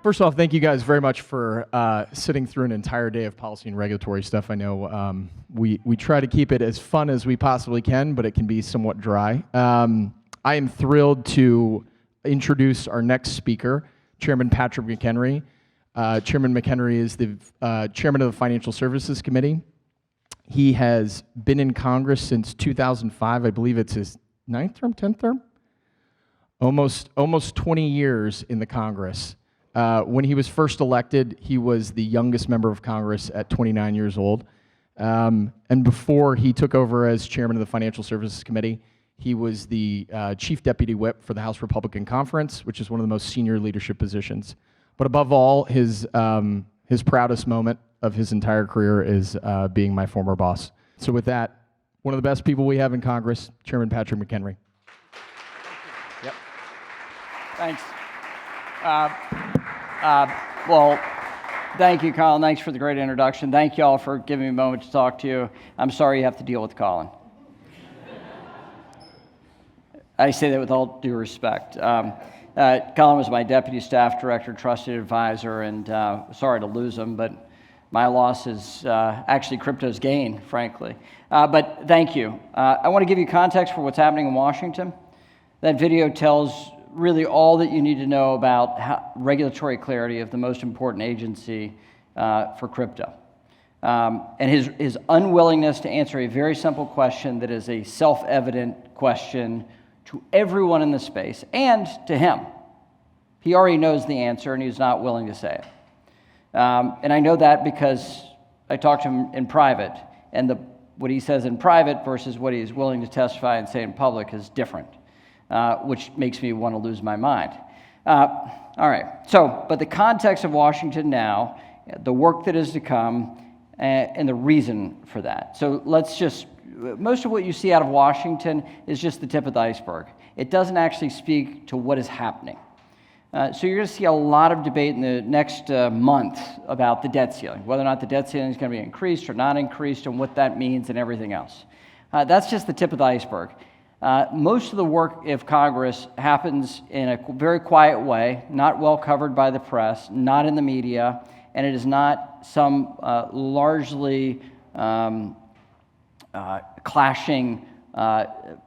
First off, thank you guys very much for sitting through an entire day of policy and regulatory stuff. I know we try to keep it as fun as we possibly can, but it can be somewhat dry. I am thrilled to introduce our next speaker, Chairman Patrick McHenry. Chairman McHenry is the chairman of the Financial Services Committee. He has been in Congress since 2005. I believe it's his 9th term, 10th term? Almost 20 years in the Congress. When he was first elected, he was the youngest member of Congress at 29 years old. And before he took over as chairman of the Financial Services Committee, he was the chief deputy whip for the House Republican Conference, which is one of the most senior leadership positions. But above all, his proudest moment of his entire career is being my former boss. So with that, one of the best people we have in Congress, Chairman Patrick McHenry. Yep. Thanks. Well, thank you, Collin. Thanks for the great introduction. Thank you all for giving me a moment to talk to you. I'm sorry you have to deal with Collin. I say that with all due respect. Collin was my deputy staff director, trusted advisor, and sorry to lose him, but my loss is actually crypto's gain, frankly. But thank you. I want to give you context for what's happening in Washington. That video tells really all that you need to know about regulatory clarity of the most important agency for crypto. And his unwillingness to answer a very simple question that is a self-evident question to everyone in the space and to him. He already knows the answer and he's not willing to say it. And I know that because I talked to him in private, and what he says in private versus what he's willing to testify and say in public is different. Which makes me want to lose my mind. All right, but the context of Washington now, the work that is to come, and the reason for that. So most of what you see out of Washington is just the tip of the iceberg. It doesn't actually speak to what is happening. So you're going to see a lot of debate in the next month about the debt ceiling, whether or not the debt ceiling is going to be increased or not increased, and what that means and everything else. That's just the tip of the iceberg. Most of the work of Congress happens in a very quiet way, not well covered by the press, not in the media, and it is not some largely clashing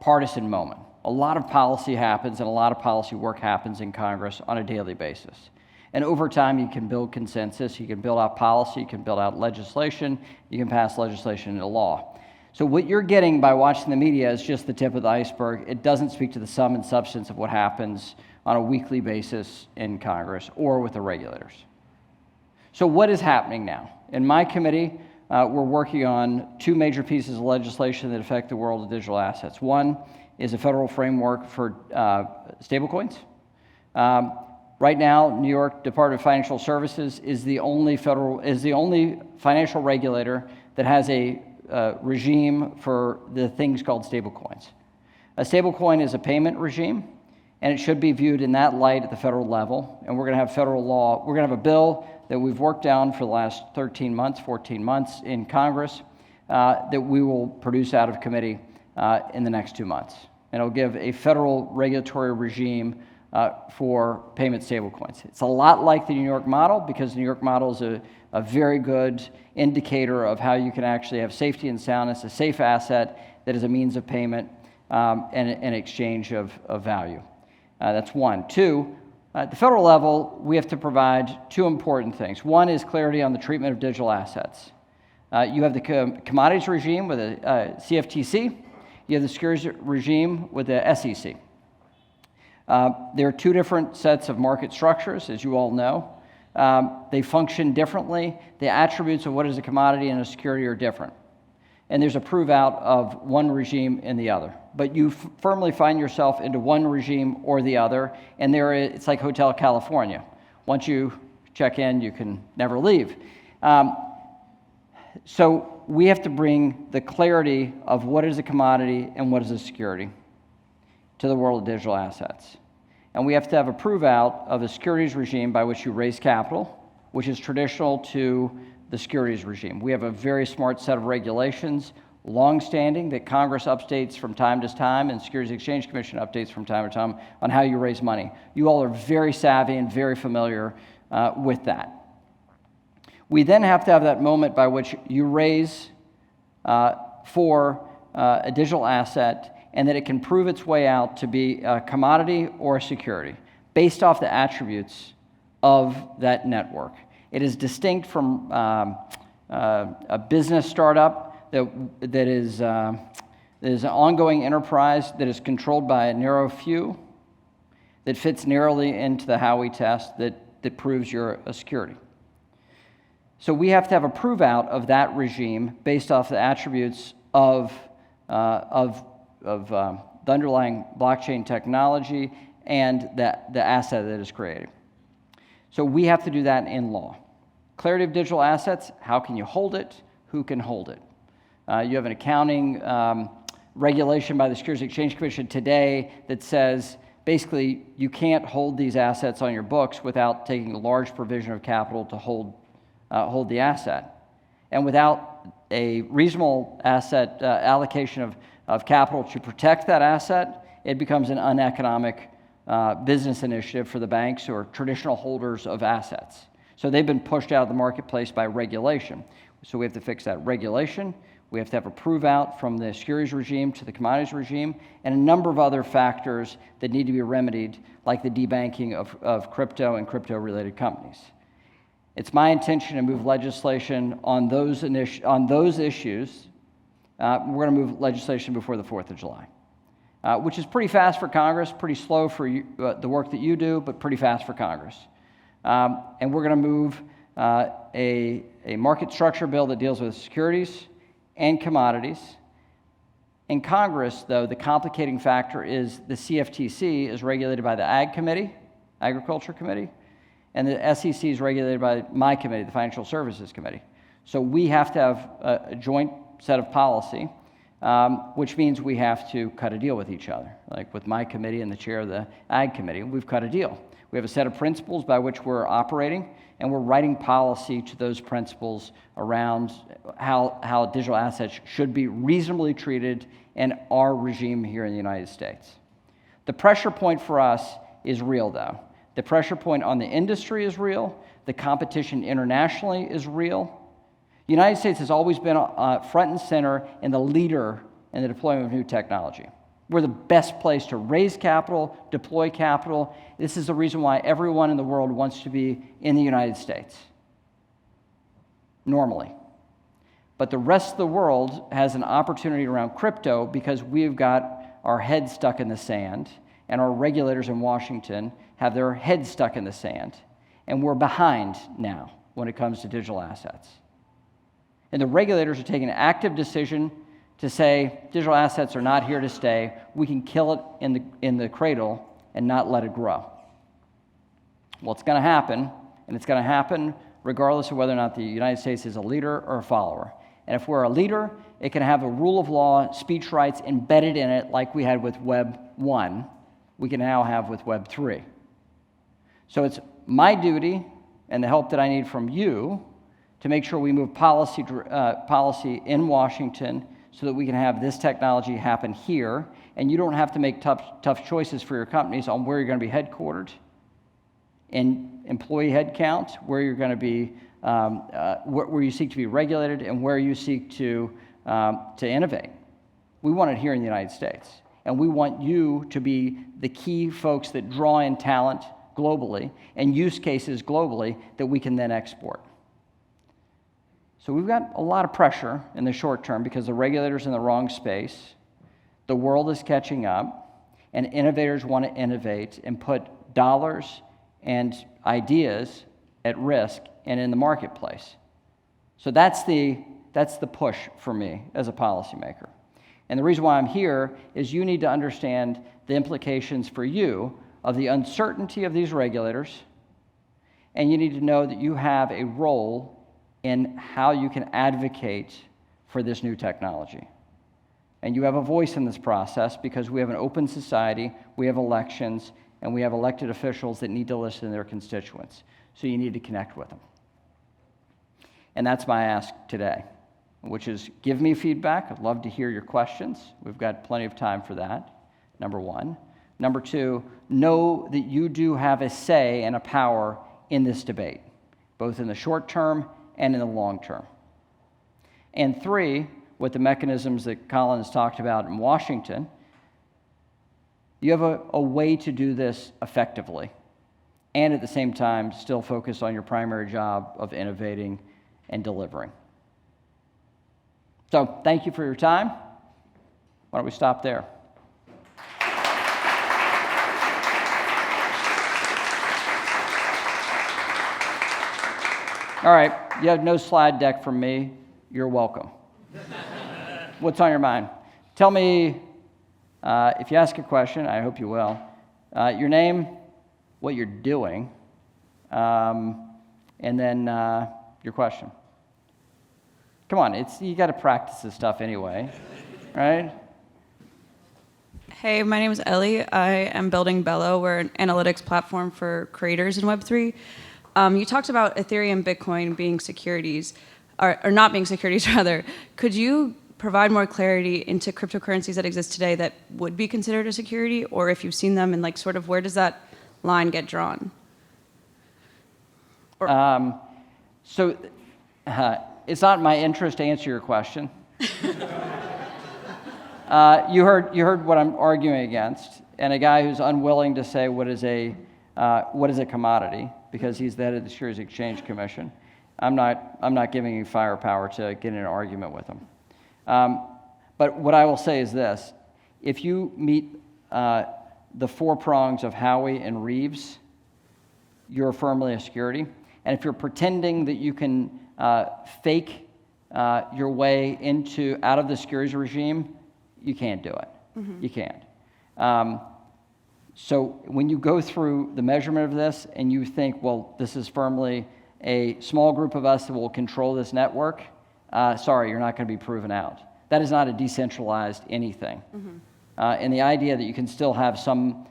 partisan moment. A lot of policy happens and a lot of policy work happens in Congress on a daily basis. And over time, you can build consensus, you can build out policy, you can build out legislation, you can pass legislation into law. So what you're getting by watching the media is just the tip of the iceberg. It doesn't speak to the sum and substance of what happens on a weekly basis in Congress or with the regulators. So what is happening now? In my committee, we're working on two major pieces of legislation that affect the world of digital assets. One is a federal framework for stablecoins. Right now, New York Department of Financial Services is the only financial regulator that has a regime for the things called stablecoins. A stablecoin is a payment regime, and it should be viewed in that light at the federal level. And we're going to have federal law. We're going to have a bill that we've worked down for the last 14 months in Congress that we will produce out of committee in the next 2 months. And it'll give a federal regulatory regime for payment stablecoins. It's a lot like the New York model, because the New York model is a very good indicator of how you can actually have safety and soundness, a safe asset that is a means of payment and an exchange of value. That's one. Two, at the federal level, we have to provide two important things. One is clarity on the treatment of digital assets. You have the commodities regime with the CFTC. You have the securities regime with the SEC. There are two different sets of market structures, as you all know. They function differently. The attributes of what is a commodity and a security are different. And there's a prove-out of one regime and the other. But you firmly find yourself into one regime or the other, and it's like Hotel California. Once you check in, you can never leave. So we have to bring the clarity of what is a commodity and what is a security to the world of digital assets. And we have to have a prove-out of a securities regime by which you raise capital, which is traditional to the securities regime. We have a very smart set of regulations, long-standing, that Congress updates from time to time, and Securities Exchange Commission updates from time to time on how you raise money. You all are very savvy and very familiar with that. We then have to have that moment by which you raise for a digital asset and that it can prove its way out to be a commodity or a security based off the attributes of that network. It is distinct from a business startup that is an ongoing enterprise that is controlled by a narrow few, that fits narrowly into the Howey test that proves you're a security. So we have to have a prove out of that regime based off the attributes of the underlying blockchain technology and the asset that is created. So we have to do that in law. Clarity of digital assets, how can you hold it? Who can hold it? You have an accounting regulation by the Securities and Exchange Commission today that says basically you can't hold these assets on your books without taking a large provision of capital to hold the asset. And without a reasonable asset allocation of capital to protect that asset, it becomes an uneconomic business initiative for the banks or traditional holders of assets. So they've been pushed out of the marketplace by regulation. So we have to fix that regulation. We have to have a prove out from the securities regime to the commodities regime, and a number of other factors that need to be remedied, like the debanking of crypto and crypto-related companies. It's my intention to move legislation on those issues. We're going to move legislation before the 4th of July, which is pretty fast for Congress, pretty slow for you, the work that you do, but pretty fast for Congress. And we're going to move a market structure bill that deals with securities and commodities. In Congress, though, the complicating factor is the CFTC is regulated by the Agriculture Committee, and the SEC is regulated by my committee, the Financial Services Committee. So we have to have a joint set of policy, which means we have to cut a deal with each other. Like with my committee and the chair of the Ag Committee, we've cut a deal. We have a set of principles by which we're operating, and we're writing policy to those principles around how digital assets should be reasonably treated in our regime here in the United States. The pressure point for us is real, though. The pressure point on the industry is real. The competition internationally is real. The United States has always been front and center and the leader in the deployment of new technology. We're the best place to raise capital, deploy capital. This is the reason why everyone in the world wants to be in the United States, normally. But the rest of the world has an opportunity around crypto because we've got our heads stuck in the sand, and our regulators in Washington have their heads stuck in the sand, and we're behind now when it comes to digital assets. And the regulators are taking an active decision to say digital assets are not here to stay. We can kill it in the cradle and not let it grow. Well, it's going to happen, and it's going to happen regardless of whether or not the United States is a leader or a follower. And if we're a leader, it can have a rule of law, speech rights embedded in it like we had with Web 1, we can now have with Web 3. So it's my duty and the help that I need from you to make sure we move policy in Washington so that we can have this technology happen here, and you don't have to make tough choices for your companies on where you're going to be headquartered, in employee headcount, where you're going to be, where you seek to be regulated, and where you seek to innovate. We want it here in the United States, and we want you to be the key folks that draw in talent globally and use cases globally that we can then export. So we've got a lot of pressure in the short term because the regulator's in the wrong space, the world is catching up, and innovators want to innovate and put dollars and ideas at risk and in the marketplace. So that's the push for me as a policymaker. And the reason why I'm here is you need to understand the implications for you of the uncertainty of these regulators, and you need to know that you have a role in how you can advocate for this new technology. And you have a voice in this process because we have an open society, we have elections, and we have elected officials that need to listen to their constituents. So you need to connect with them. And that's my ask today, which is give me feedback. I'd love to hear your questions. We've got plenty of time for that, number one. Number two, know that you do have a say and a power in this debate, both in the short term and in the long term. And three, with the mechanisms that Collin has talked about in Washington, you have a way to do this effectively and at the same time still focus on your primary job of innovating and delivering. So thank you for your time. Why don't we stop there? All right, you have no slide deck from me. You're welcome. What's on your mind? Tell me, if you ask a question, I hope you will, your name, what you're doing, and then your question. Come on, you got to practice this stuff anyway, right? Hey, my name is Ellie. I am building Bello. We're an analytics platform for creators in Web3. You talked about Ethereum, Bitcoin being securities, or not being securities, rather. Could you provide more clarity into cryptocurrencies that exist today that would be considered a security, or if you've seen them, and like sort of where does that line get drawn? It's not my interest to answer your question. You heard what I'm arguing against, and a guy who's unwilling to say what is a commodity because he's the head of the Securities Exchange Commission. I'm not giving you firepower to get in an argument with him. But what I will say is this: if you meet the four prongs of Howey and Reeves, you're firmly a security. And if you're pretending that you can fake your way out of the securities regime, you can't do it. Mm-hmm. You can't. So when you go through the measurement of this and you think, well, this is firmly a small group of us that will control this network, sorry, you're not going to be proven out. That is not a decentralized anything. Mm-hmm. And the idea that you can still have some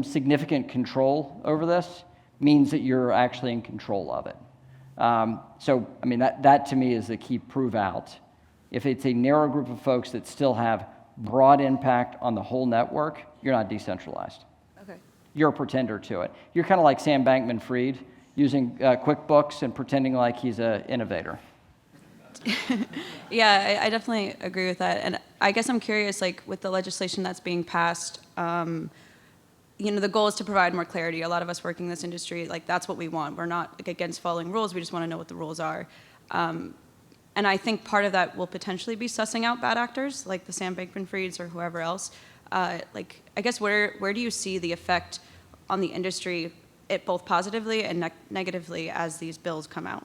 significant control over this means that you're actually in control of it. So, I mean, that to me is the key prove out. If it's a narrow group of folks that still have broad impact on the whole network, you're not decentralized. Okay. You're a pretender to it. You're kind of like Sam Bankman-Fried using QuickBooks and pretending like he's an innovator. Yeah, I definitely agree with that. And I guess I'm curious, like with the legislation that's being passed, the goal is to provide more clarity. A lot of us working in this industry, like that's what we want. We're not against following rules. We just want to know what the rules are. And I think part of that will potentially be sussing out bad actors, like the Sam Bankman-Frieds or whoever else. I guess where do you see the effect on the industry, both positively and negatively, as these bills come out?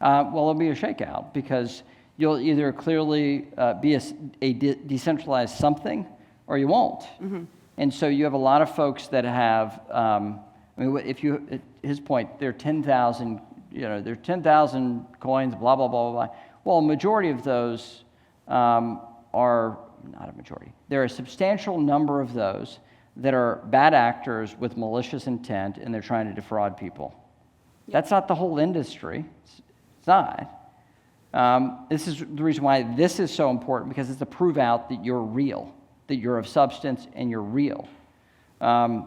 Well, it'll be a shakeout because you'll either clearly be a decentralized something or you won't. Mm-hmm. And so you have a lot of folks that have, at his point, there are 10,000, there are 10,000 coins, blah, blah, blah, blah. Well, a majority of those are, not a majority, there are a substantial number of those that are bad actors with malicious intent and they're trying to defraud people. Yep. That's not the whole industry. It's not. This is the reason why this is so important, because it's a prove out that you're real, that you're of substance and you're real. But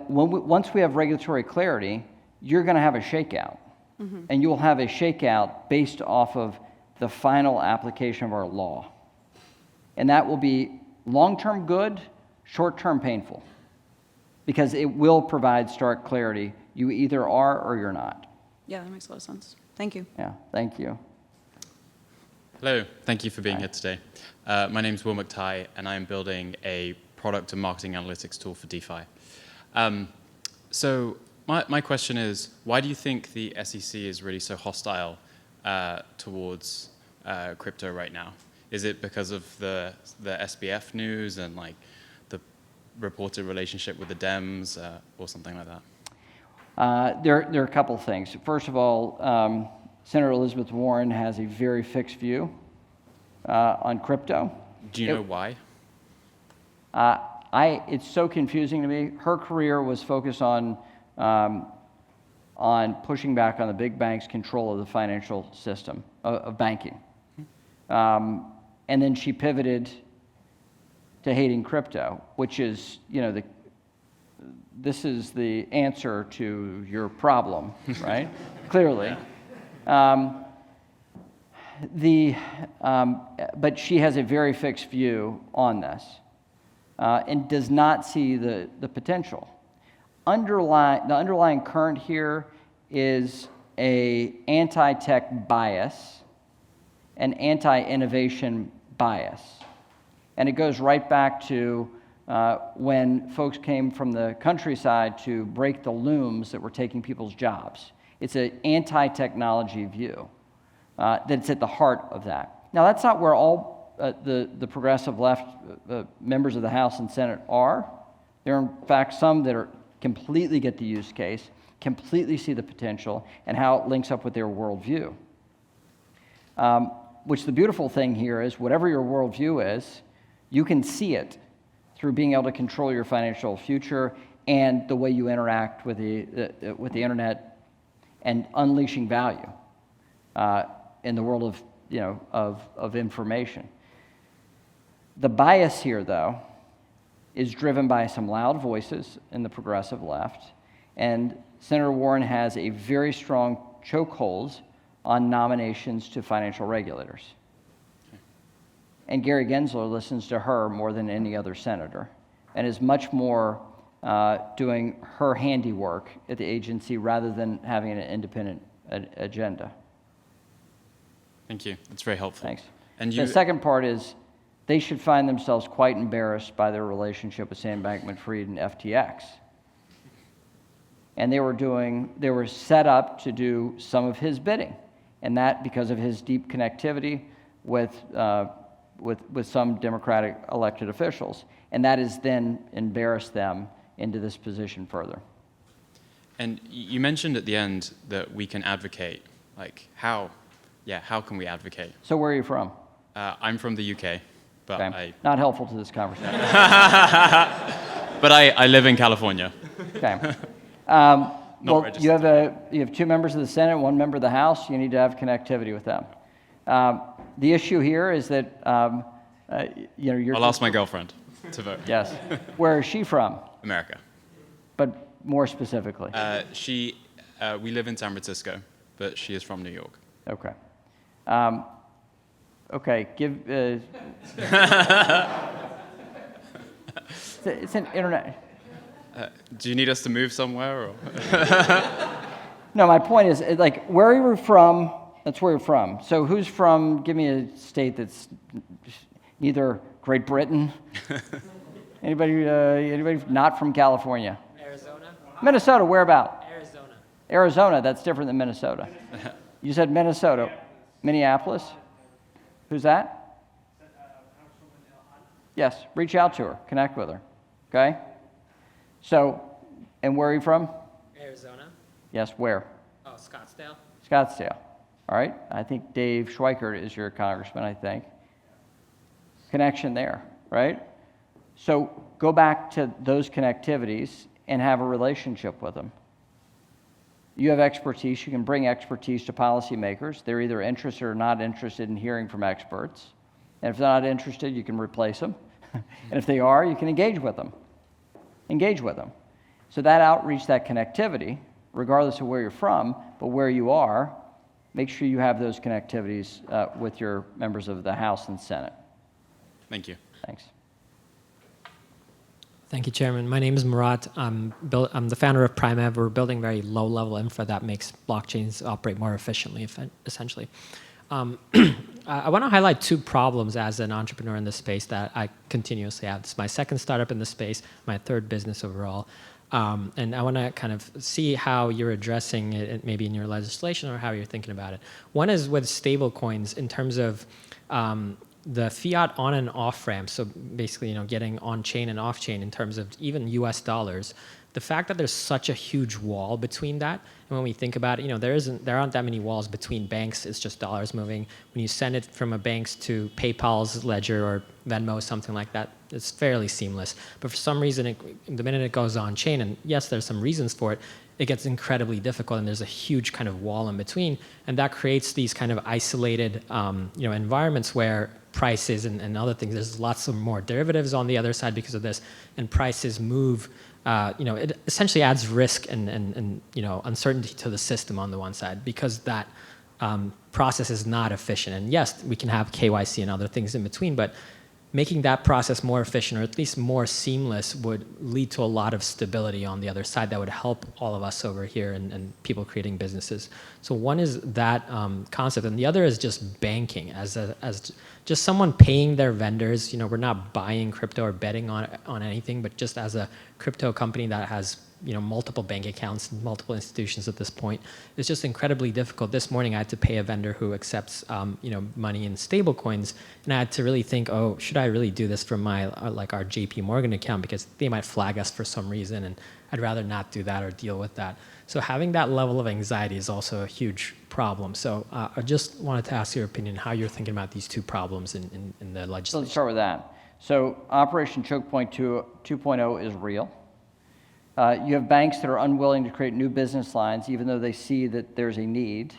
once we have regulatory clarity, you're going to have a shakeout. Mm-hmm. And you'll have a shakeout based off of the final application of our law. And that will be long-term good, short-term painful, because it will provide stark clarity. You either are or you're not. Yeah, that makes a lot of sense. Thank you. Yeah, thank you. Hello, thank you for being here today. My name is Will McTighe, and I am building a product and marketing analytics tool for DeFi. So my question is, why do you think the SEC is really so hostile towards crypto right now? Is it because of the SBF news and like the reported relationship with the Dems or something like that? There are a couple of things. First of all, Senator Elizabeth Warren has a very fixed view on crypto. Do you know why? It's so confusing to me. Her career was focused on pushing back on the big banks' control of the financial system of banking, and then she pivoted to hating crypto, which is this is the answer to your problem, right? Clearly. But she has a very fixed view on this and does not see the potential. The underlying current here is a anti-tech bias, an anti-innovation bias. And it goes right back to when folks came from the countryside to break the looms that were taking people's jobs. It's an anti-technology view that's at the heart of that. Now, that's not where all the progressive left members of the House and Senate are. There are, in fact, some that completely get the use case, completely see the potential, and how it links up with their worldview. Which the beautiful thing here is, whatever your worldview is, you can see it through being able to control your financial future and the way you interact with the internet and unleashing value in the world of information. The bias here, though, is driven by some loud voices in the progressive left, and Senator Warren has a very strong chokehold on nominations to financial regulators. And Gary Gensler listens to her more than any other senator and is much more doing her handiwork at the agency rather than having an independent agenda. Thank you. That's very helpful. Thanks. And The second part is they should find themselves quite embarrassed by their relationship with Sam Bankman-Fried and FTX. And they were set up to do some of his bidding, and that because of his deep connectivity with some Democratic elected officials, and that has then embarrassed them into this position further. And you mentioned at the end that we can advocate. Like, how can we advocate? So where are you from? I'm from the UK, but Okay. Not helpful to this conversation. but I live in California. Okay. Well, registered. you have two members of the Senate, one member of the House. You need to have connectivity with them. The issue here is that you're. I'll ask my girlfriend to vote. Yes. Where is she from? America. But more specifically. We live in San Francisco, but she is from New York. Okay. Okay. It's an internet. Do you need us to move somewhere? Or? No, my point is, like, where you're from, that's where you're from. So who's from, give me a state that's neither Great Britain, anybody not from California? Arizona. Minnesota, where about? Arizona. Arizona, that's different than Minnesota. You said Minnesota. Minneapolis? Who's that? Yes, reach out to her, connect with her, okay? So, and where are you from? Arizona. Yes, where? Oh, Scottsdale. Scottsdale. All right. I think Dave Schweikert is your congressman, I think. Connection there, right? So go back to those connectivities and have a relationship with them. You have expertise. You can bring expertise to policymakers. They're either interested or not interested in hearing from experts. And if they're not interested, you can replace them. And if they are, you can engage with them. Engage with them. So that outreach, that connectivity, regardless of where you're from, but where you are, make sure you have those connectivities with your members of the House and Senate. Thank you. Thanks. Thank you, Chairman. My name is Murat. I'm the founder of PrimeEv. We're building very low-level infra that makes blockchains operate more efficiently, essentially. I want to highlight two problems as an entrepreneur in this space that I continuously have. This is my second startup in this space, my third business overall. And I want to kind of see how you're addressing it, maybe in your legislation or how you're thinking about it. One is with stable coins in terms of the fiat on and off ramp. So basically, getting on chain and off chain in terms of even US dollars. The fact that there's such a huge wall between that, and when we think about it, there aren't that many walls between banks. It's just dollars moving. When you send it from a bank's to PayPal's ledger or Venmo, something like that, it's fairly seamless. But for some reason, the minute it goes on chain, and yes, there's some reasons for it, it gets incredibly difficult, and there's a huge kind of wall in between, and that creates these kind of isolated, environments where prices and other things. There's lots of more derivatives on the other side because of this, and prices move it essentially adds risk and uncertainty to the system on the one side, because that process is not efficient. And yes, we can have KYC and other things in between, but making that process more efficient, or at least more seamless, would lead to a lot of stability on the other side that would help all of us over here and people creating businesses. So one is that concept, and the other is just banking as just someone paying their vendors. We're not buying crypto or betting on anything, but just as a crypto company that has multiple bank accounts, multiple institutions at this point, it's just incredibly difficult. This morning I had to pay a vendor who accepts money in stable coins, and I had to really think, oh, should I really do this from my our JP Morgan account, because they might flag us for some reason, and I'd rather not do that or deal with that. So having that level of anxiety is also a huge problem. So I just wanted to ask your opinion, how you're thinking about these two problems in the So legislation. let's start with that. So Operation Choke Point 2.0 is real. You have banks that are unwilling to create new business lines, even though they see that there's a need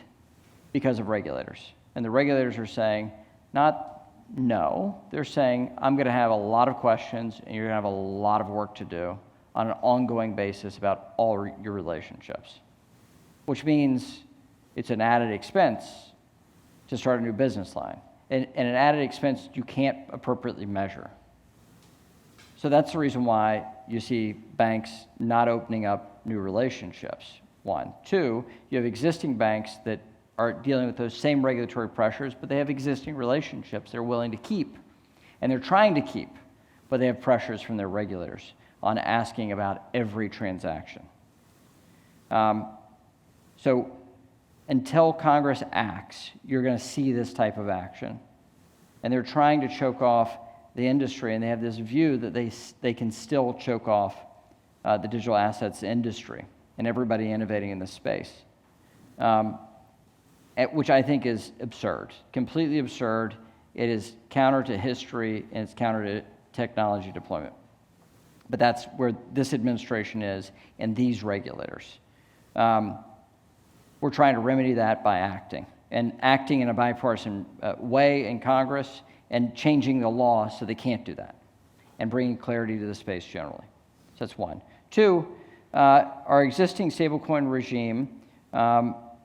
because of regulators. And the regulators are saying, not no, they're saying, I'm going to have a lot of questions, and you're going to have a lot of work to do on an ongoing basis about all your relationships, which means it's an added expense to start a new business line, and an added expense you can't appropriately measure. So that's the reason why you see banks not opening up new relationships, one. Two, you have existing banks that are dealing with those same regulatory pressures, but they have existing relationships they're willing to keep, and they're trying to keep, but they have pressures from their regulators on asking about every transaction. So until Congress acts, you're going to see this type of action. And they're trying to choke off the industry, and they have this view that they can still choke off the digital assets industry and everybody innovating in this space, which I think is absurd, completely absurd. It is counter to history, and it's counter to technology deployment. But that's where this administration is and these regulators. We're trying to remedy that by acting in a bipartisan way in Congress, and changing the law so they can't do that, and bringing clarity to the space generally. So that's one. Two, our existing stablecoin regime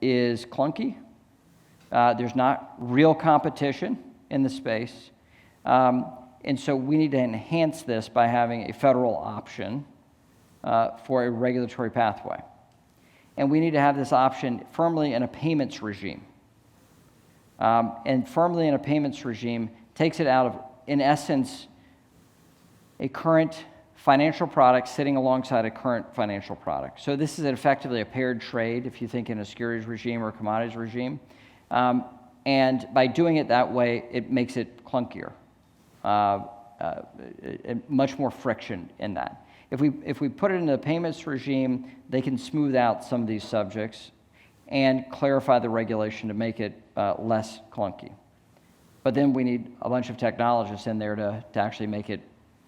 is clunky. There's not real competition in the space. And so we need to enhance this by having a federal option for a regulatory pathway. And we need to have this option firmly in a payments regime. And firmly in a payments regime takes it out of, in essence, a current financial product sitting alongside a current financial product. So this is effectively a paired trade, if you think in a securities regime or a commodities regime. And by doing it that way, it makes it clunkier, much more friction in that. If we put it in the payments regime, they can smooth out some of these subjects and clarify the regulation to make it less clunky. But then we need a bunch of technologists in there to actually make it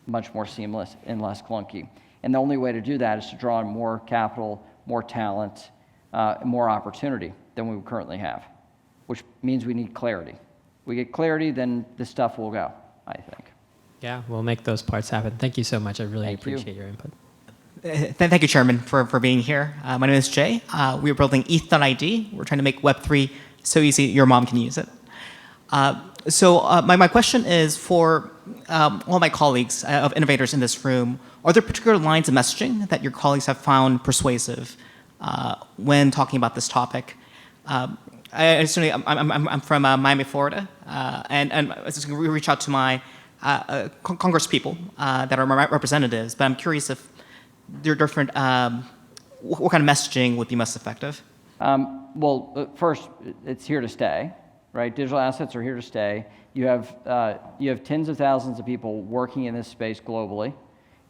much more seamless and less clunky. And the only way to do that is to draw in more capital, more talent, more opportunity than we currently have, which means we need clarity. We get clarity, then this stuff will go, I think. Yeah, we'll make those parts happen. Thank you so much. I really Thank you. appreciate your input. Thank you, Chairman, for being here. My name is Jay. We're building ETH.ID. We're trying to make Web3 so easy your mom can use it. So my question is for all my colleagues of innovators in this room, are there particular lines of messaging that your colleagues have found persuasive when talking about this topic? I'm from Miami, Florida, and I was just going to reach out to my Congress people that are my representatives, but I'm curious if there are different, what kind of messaging would be most effective? Well, first, it's here to stay, right? Digital assets are here to stay. You have tens of thousands of people working in this space globally,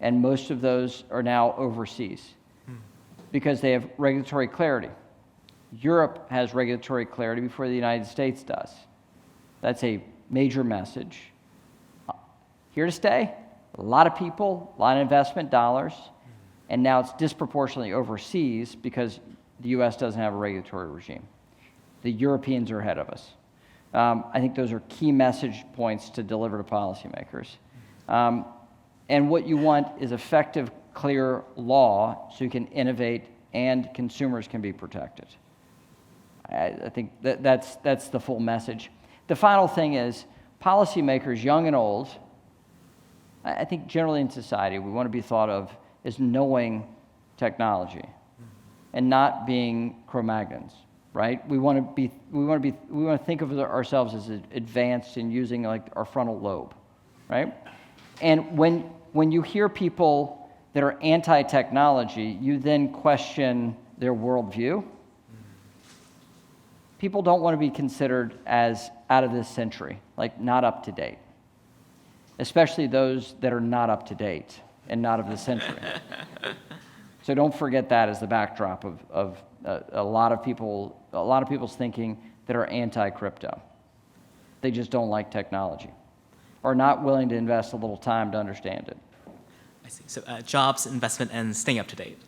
and most of those are now overseas because they have regulatory clarity. Europe has regulatory clarity before the United States does. That's a major message. Here to stay, a lot of people, a lot of investment dollars, and now it's disproportionately overseas because the US doesn't have a regulatory regime. The Europeans are ahead of us. I think those are key message points to deliver to policymakers. And what you want is effective clear law so you can innovate and consumers can be protected. I think that's the full message. The final thing is policymakers, young and old, I think generally in society, we want to be thought of as knowing technology and not being Cro-Magnons, right? We want to think of ourselves as advanced in using like our frontal lobe, right? And when you hear people that are anti-technology, you then question their worldview. People don't want to be considered as out of this century, like not up to date, especially those that are not up to date and not of the century. So don't forget that as the backdrop of a lot of people's thinking that are anti-crypto. They just don't like technology or not willing to invest a little time to understand it. I see. So jobs, investment, and staying up to date.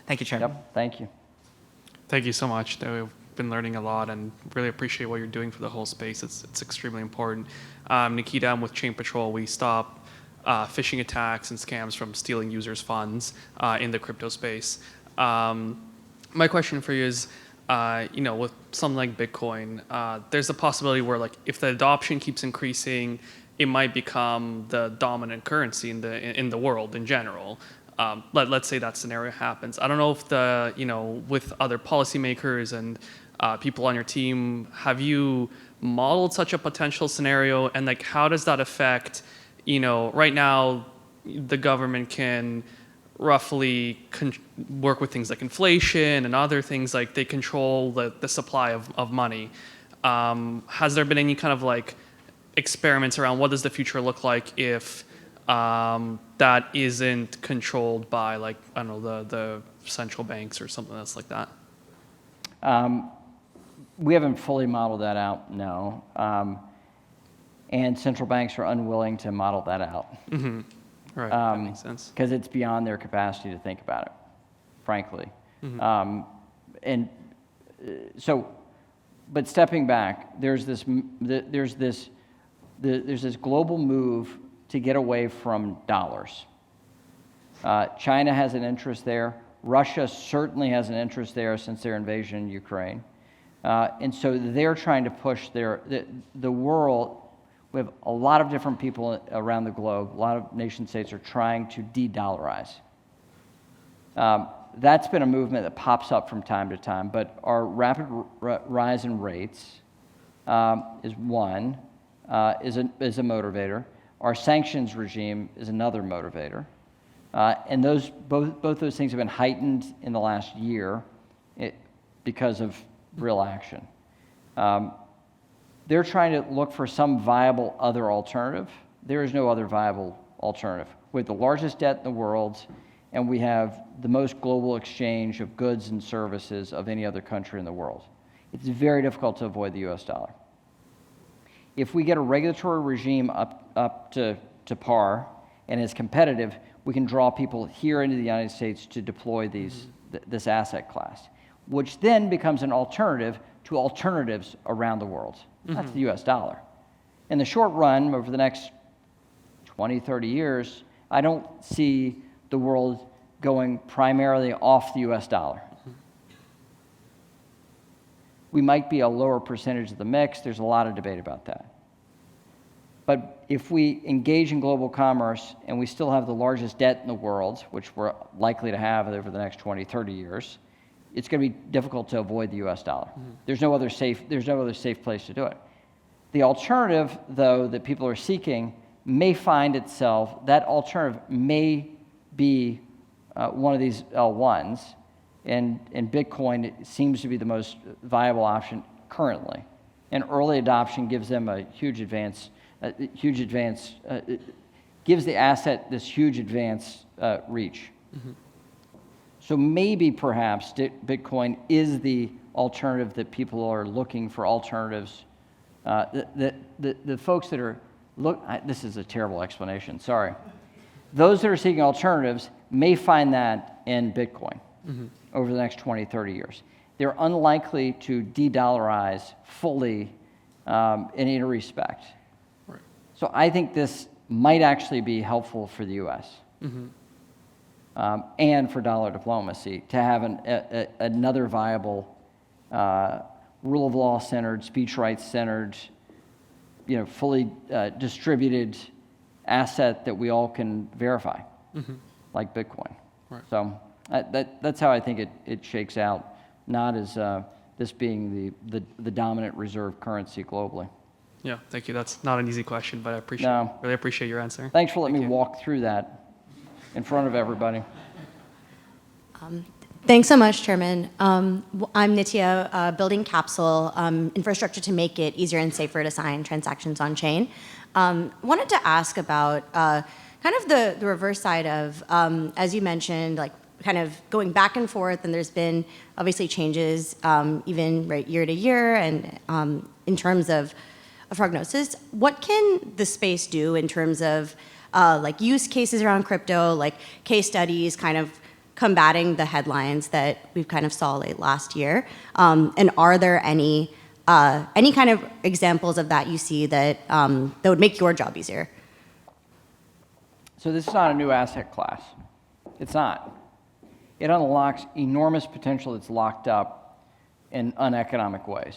Thank you, Chairman. Yep, thank you. Thank you so much. We've been learning a lot and really appreciate what you're doing for the whole space. It's extremely important. Nikita, I'm with Chain Patrol. We stop phishing attacks and scams from stealing users' funds in the crypto space. My question for you is, with something like Bitcoin, there's a possibility where, like, if the adoption keeps increasing, it might become the dominant currency in the world in general. Let's say that scenario happens. I don't know if with other policymakers and people on your team, have you modeled such a potential scenario, and like how does that affect? Right now, the government can roughly work with things like inflation and other things, like they control the supply of money. Has there been any kind of like experiments around what does the future look like if that isn't controlled by, like, I don't know, the central banks or something that's like that? We haven't fully modeled that out, no. And central banks are unwilling to model that out. Mm-hmm. Right, that makes sense. Because it's beyond their capacity to think about it, frankly. Mm-hmm. But stepping back, there's this global move to get away from dollars. China has an interest there. Russia certainly has an interest there since their invasion in Ukraine. And so they're trying to push the world. We have a lot of different people around the globe. A lot of nation states are trying to de-dollarize. That's been a movement that pops up from time to time, but our rapid rise in rates is one, is a motivator. Our sanctions regime is another motivator. And both those things have been heightened in the last year because of real action. They're trying to look for some viable other alternative. There is no other viable alternative. We have the largest debt in the world, and we have the most global exchange of goods and services of any other country in the world. It's very difficult to avoid the US dollar. If we get a regulatory regime up to par and is competitive, we can draw people here into the United States to deploy this asset class, which then becomes an alternative to alternatives around the world. That's the US dollar. In the short run, over the next 20, 30 years, I don't see the world going primarily off the US dollar. We might be a lower percentage of the mix. There's a lot of debate about that. But if we engage in global commerce and we still have the largest debt in the world, which we're likely to have over the next 20, 30 years, it's going to be difficult to avoid the US dollar. There's no other safe place to do it. The alternative, though, that people are seeking may find itself, that alternative may be one of these L1s, and Bitcoin seems to be the most viable option currently. And early adoption gives them a huge advance, gives the asset this huge advance reach. So maybe, perhaps, Bitcoin is the alternative that people are looking for alternatives. The folks that are, this is a terrible explanation, sorry. Those that are seeking alternatives may find that in Bitcoin over the next 20, 30 years. They're unlikely to de-dollarize fully in any respect. Right. So I think this might actually be helpful for the U.S. and for dollar diplomacy, to have another viable rule of law centered, speech rights centered, fully distributed asset that we all can verify, like Bitcoin. Right. So that's how I think it shakes out, not as this being the dominant reserve currency globally. Yeah, thank you. That's not an easy question, but I No. really appreciate your answer. Thanks for letting me you. walk through that in front of everybody. Thanks so much, Chairman. I'm Nitya, building Capsule, infrastructure to make it easier and safer to sign transactions on chain. Wanted to ask about kind of the reverse side of, as you mentioned, like kind of going back and forth, and there's been obviously changes even right year to year, and in terms of prognosis. What can the space do in terms of like use cases around crypto, like case studies, kind of combating the headlines that we've kind of saw late last year? And are there any kind of examples of that you see that that would make your job easier? So this is not a new asset class. It's not. It unlocks enormous potential that's locked up in uneconomic ways.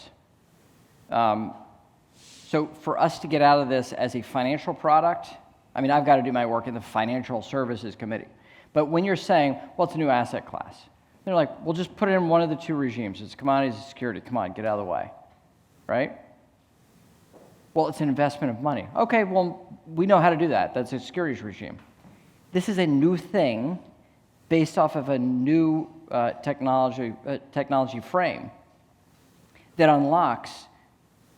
So for us to get out of this as a financial product, I mean, I've got to do my work in the Financial Services Committee. But when you're saying, well, it's a new asset class, they're like, well, just put it in one of the two regimes. It's commodities and security. Come on, get out of the way, right? Well, it's an investment of money. Okay, well, we know how to do that. That's a securities regime. This is a new thing based off of a new technology frame that unlocks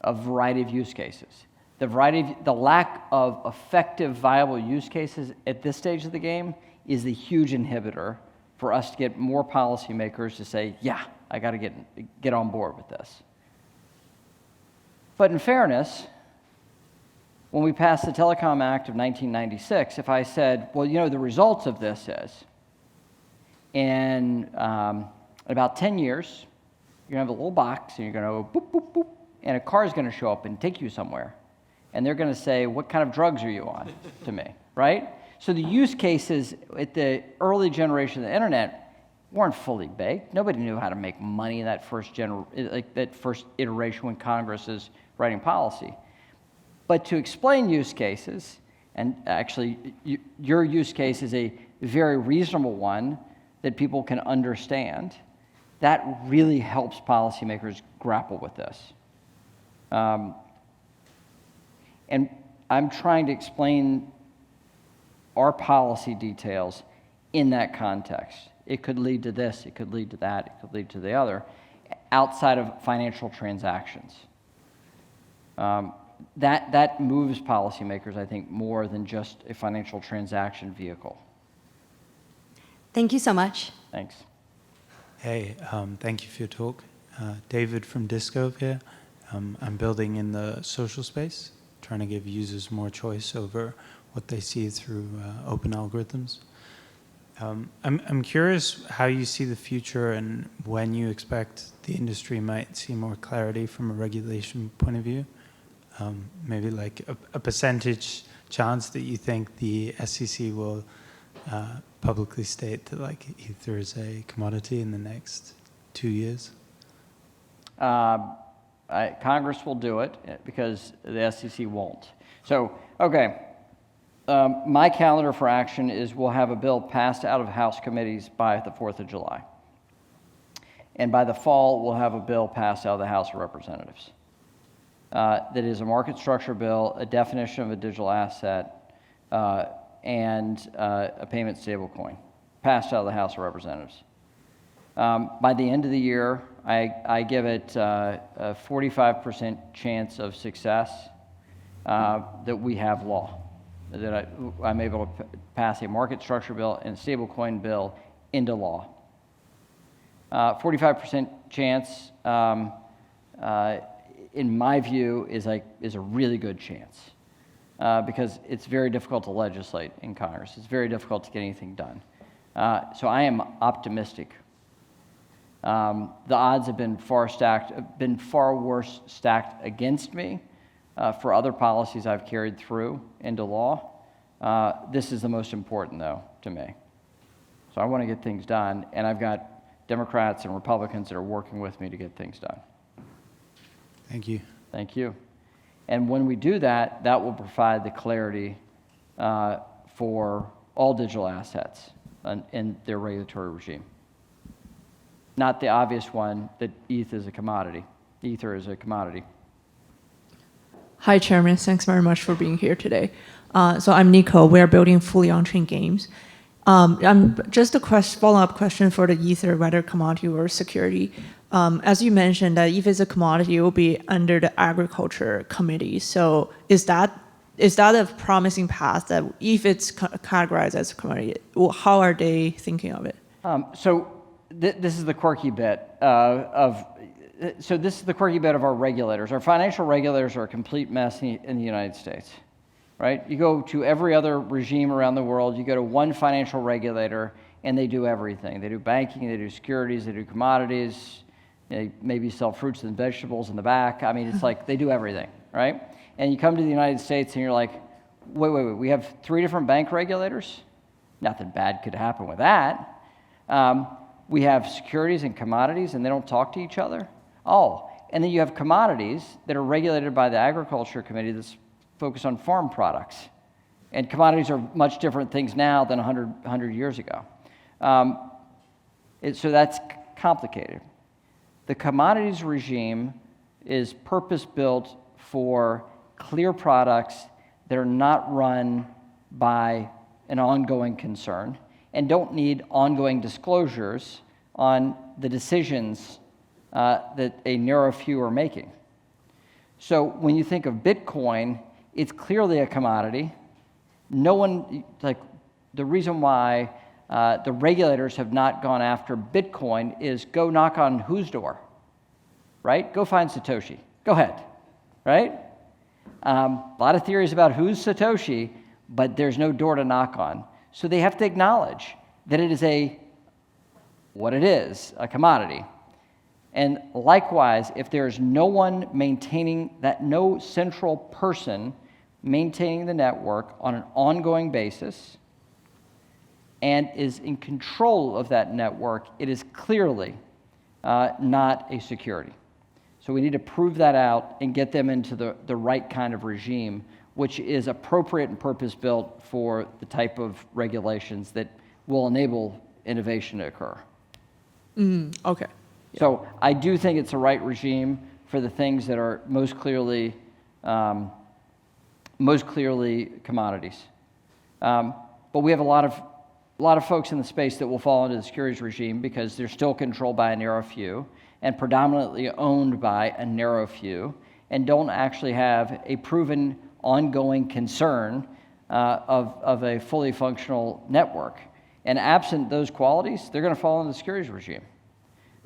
a variety of use cases. The lack of effective, viable use cases at this stage of the game is the huge inhibitor for us to get more policymakers to say, yeah, I got to get on board with this. But in fairness, when we passed the Telecom Act of 1996, if I said, well, the results of this is, in about 10 years, you're going to have a little box, and you're going to go boop, boop, boop, and a car is going to show up and take you somewhere. And they're going to say, what kind of drugs are you on to me, right? So the use cases at the early generation of the internet weren't fully baked. Nobody knew how to make money in that first iteration when Congress is writing policy. But to explain use cases, and actually your use case is a very reasonable one that people can understand, that really helps policymakers grapple with this. And I'm trying to explain our policy details in that context. It could lead to this, it could lead to that, it could lead to the other, outside of financial transactions. That moves policymakers, I think, more than just a financial transaction vehicle. Thank you so much. Thanks. Hey, thank you for your talk. David from Disco here. I'm building in the social space, trying to give users more choice over what they see through open algorithms. I'm curious how you see the future and when you expect the industry might see more clarity from a regulation point of view. Maybe like a percentage chance that you think the SEC will publicly state that like Ether is a commodity in the next 2 years? Congress will do it because the SEC won't. So, okay. My calendar for action is we'll have a bill passed out of House committees by the 4th of July. And by the fall, we'll have a bill passed out of the House of Representatives. That is a market structure bill, a definition of a digital asset, and a payment stablecoin, passed out of the House of Representatives. By the end of the year, I give it a 45% chance of success that we have law, that I'm able to pass a market structure bill and a stablecoin bill into law. 45% chance, in my view, is a really good chance because it's very difficult to legislate in Congress. It's very difficult to get anything done. So I am optimistic. The odds have been far worse stacked against me for other policies I've carried through into law. This is the most important, though, to me. So I want to get things done, and I've got Democrats and Republicans that are working with me to get things done. Thank you. Thank you. And when we do that, that will provide the clarity for all digital assets in their regulatory regime. Not the obvious one that ETH is a commodity. Ether is a commodity. Hi, Chairman. Thanks very much for being here today. So I'm Nico. We are building fully on-chain games. Just a follow-up question for the Ether, whether commodity or security. As you mentioned, that if it's a commodity, it will be under the agriculture committee. So is that a promising path that if it's categorized as a commodity, how are they thinking of it? This is the quirky bit this is the quirky bit of our regulators. Our financial regulators are a complete mess in the United States, right? You go to every other regime around the world, you go to one financial regulator, and they do everything. They do banking, they do securities, they do commodities, they maybe sell fruits and vegetables in the back. I mean, it's like they do everything, right? And you come to the United States and you're like, wait, we have 3 different bank regulators? Nothing bad could happen with that. We have securities and commodities, and they don't talk to each other? Oh, and then you have commodities that are regulated by the Agriculture Committee that's focused on farm products. And commodities are much different things now than 100 years ago. So that's complicated. The commodities regime is purpose-built for clear products that are not run by an ongoing concern and don't need ongoing disclosures on the decisions that a narrow few are making. So when you think of Bitcoin, it's clearly a commodity. No one, the reason why the regulators have not gone after Bitcoin is go knock on whose door, right? Go find Satoshi. Go ahead, right? A lot of theories about who's Satoshi, but there's no door to knock on. So they have to acknowledge that it is what it is, a commodity. And likewise, if there's no one maintaining that, no central person maintaining the network on an ongoing basis and is in control of that network, it is clearly not a security. So we need to prove that out and get them into the right kind of regime, which is appropriate and purpose-built for the type of regulations that will enable innovation to occur. Okay. So I do think it's the right regime for the things that are most clearly commodities. But we have a lot of folks in the space that will fall into the securities regime because they're still controlled by a narrow few and predominantly owned by a narrow few and don't actually have a proven ongoing concern of a fully functional network. And absent those qualities, they're going to fall into the securities regime.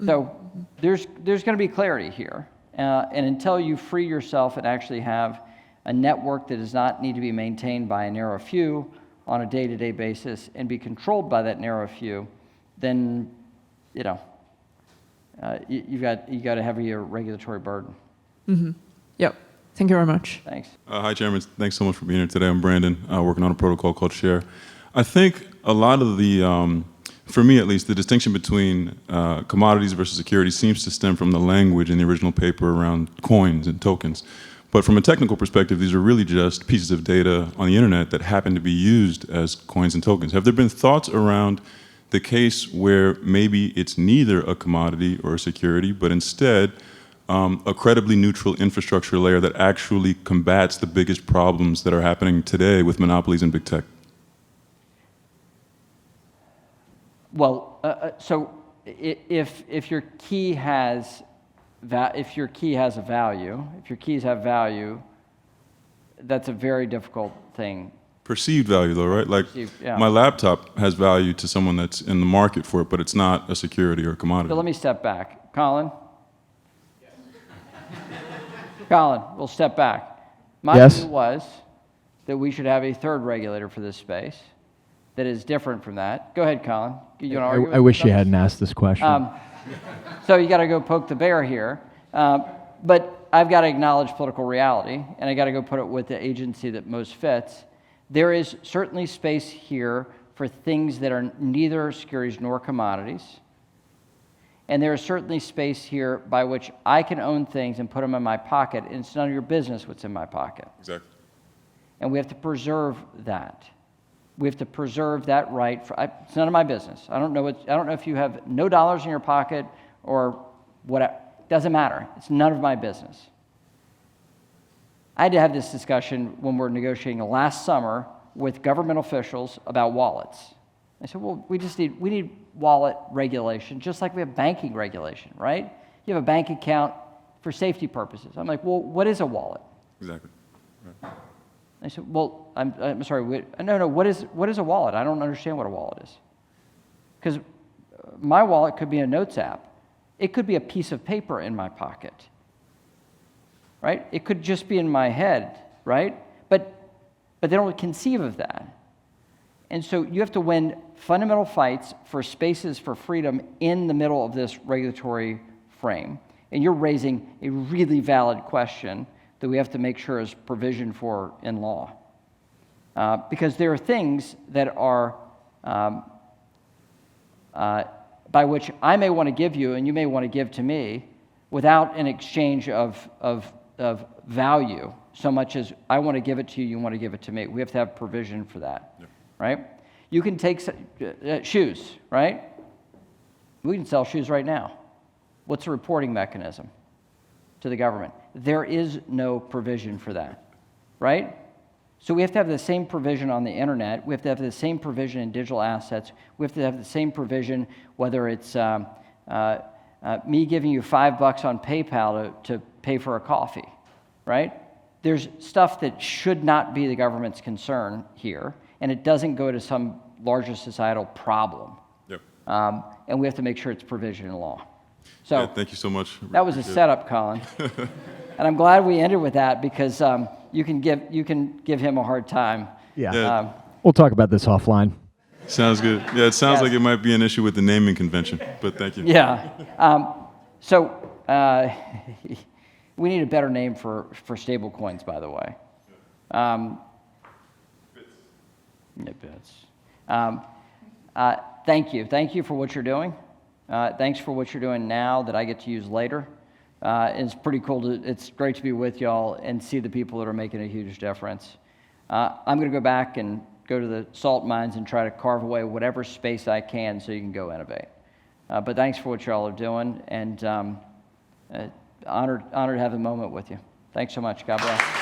So there's going to be clarity here. And until you free yourself and actually have a network that does not need to be maintained by a narrow few on a day-to-day basis and be controlled by that narrow few, then, you've got a heavier regulatory burden. Yep. Thank you very much. Thanks. Hi, Chairman. Thanks so much for being here today. I'm Brandon, working on a protocol called Share. I think a lot of the, for me at least, the distinction between commodities versus securities seems to stem from the language in the original paper around coins and tokens. But from a technical perspective, these are really just pieces of data on the internet that happen to be used as coins and tokens. Have there been thoughts around the case where maybe it's neither a commodity or a security, but instead a credibly neutral infrastructure layer that actually combats the biggest problems that are happening today with monopolies and big tech? Well, so if your key has a value, if your keys have value, that's a very difficult thing. Perceived value, though, right? Like yeah. My laptop has value to someone that's in the market for it, but it's not a security or a commodity. So let me step back. Collin? Yes. Collin, we'll step back. My view was that we should have a third regulator for this space that is different from that. Go ahead, Collin. You want to argue? I wish you hadn't asked this question. So you got to go poke the bear here. But I've got to acknowledge political reality, and I got to go put it with the agency that most fits. There is certainly space here for things that are neither securities nor commodities. And there is certainly space here by which I can own things and put them in my pocket, and it's none of your business what's in my pocket. Exactly. And we have to preserve that. We have to preserve that right. It's none of my business. I don't know if you have no dollars in your pocket or whatever. Doesn't matter. It's none of my business. I had to have this discussion when we were negotiating last summer with government officials about wallets. I said, well, we need wallet regulation, just like we have banking regulation, right? You have a bank account for safety purposes. I'm like, well, what is a wallet? Exactly. Right. I said, well, I'm sorry, no, what is a wallet? I don't understand what a wallet is. Because my wallet could be a notes app. It could be a piece of paper in my pocket, right? It could just be in my head, right? But they don't conceive of that. And so you have to win fundamental fights for spaces for freedom in the middle of this regulatory frame. And you're raising a really valid question that we have to make sure is provisioned for in law. Because there are things that are by which I may want to give you and you may want to give to me without an exchange of value, so much as I want to give it to you, you want to give it to me. We have to have provision for that, Yep. right? You can take shoes, right? We can sell shoes right now. What's the reporting mechanism to the government? There is no provision for that, right? So we have to have the same provision on the internet. We have to have the same provision in digital assets. We have to have the same provision, whether it's me giving you $5 on PayPal to pay for a coffee, right? There's stuff that should not be the government's concern here, and it doesn't go to some larger societal problem. Yep. And we have to make sure it's provision in law. So Yeah, thank you so much. that was a setup, Collin. And I'm glad we ended with that because you can give him a hard time. Yeah. Yeah. We'll talk about this offline. Sounds good. Yeah, it sounds Yes. like it might be an issue with the naming convention, but thank you. Yeah. We need a better name for stable coins, by the way. Bits. Thank you. Thank you for what you're doing. Thanks for what you're doing now that I get to use later. It's pretty cool. It's great to be with y'all and see the people that are making a huge difference. I'm going to go back and go to the salt mines and try to carve away whatever space I can so you can go innovate. But thanks for what y'all are doing, and honored to have a moment with you. Thanks so much. God bless.